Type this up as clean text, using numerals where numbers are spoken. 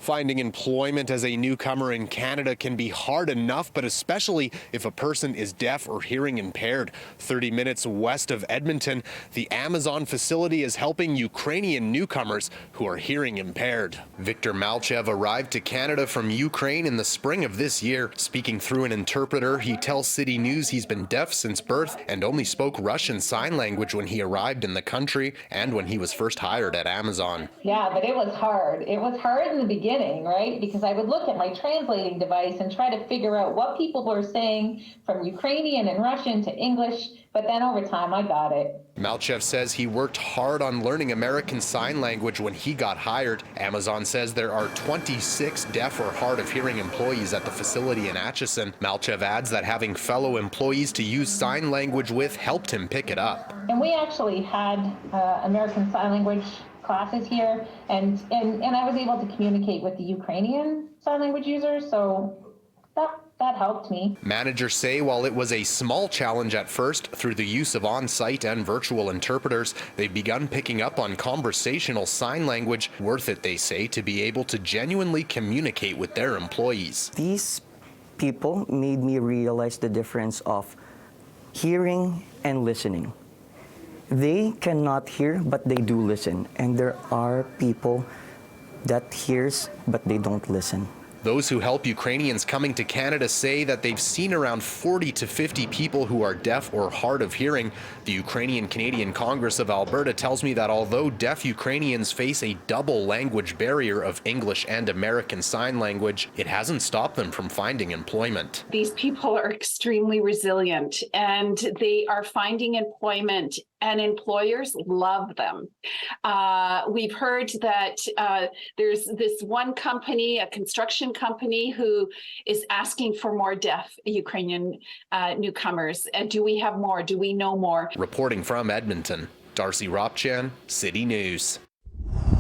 Finding employment as a newcomer in Canada can be hard enough, but especially if a person is deaf or hearing impaired. 30 minutes west of Edmonton, the Amazon facility is helping Ukrainian newcomers who are hearing impaired. Victor Malchev arrived to Canada from Ukraine in the spring of this year. Speaking through an interpreter, he tells City News he's been deaf since birth and only spoke Russian Sign Language when he arrived in the country and when he was first hired at Amazon. Yeah, but it was hard. It was hard in the beginning, right? Because I would look at my translating device and try to figure out what people were saying from Ukrainian and Russian to English, but then over time I got it. Malchev says he worked hard on learning American Sign Language when he got hired. Amazon says there are 26 deaf or hard of hearing employees at the facility in Atchison. Malchev adds that having fellow employees to use sign language with helped him pick it up. And we actually had American Sign Language classes here, and I was able to communicate with the Ukrainian Sign Language users, so that helped me. Managers say while it was a small challenge at first, through the use of on-site and virtual interpreters, they've begun picking up on conversational sign language. Worth it, they say, to be able to genuinely communicate with their employees. These people made me realize the difference of hearing and listening. They cannot hear, but they do listen. And there are people that hears, but they don't listen. Those who help Ukrainians coming to Canada say that they've seen around 40 to 50 people who are deaf or hard of hearing. The Ukrainian-Canadian Congress of Alberta tells me that although deaf Ukrainians face a double language barrier of English and American Sign Language, it hasn't stopped them from finding employment. These people are extremely resilient and they are finding employment, and employers love them. We've heard that there's this one company, a construction company, who is asking for more deaf Ukrainian newcomers. And do we have more? Do we know more? Reporting from Edmonton, Darcy Ropchan, City News.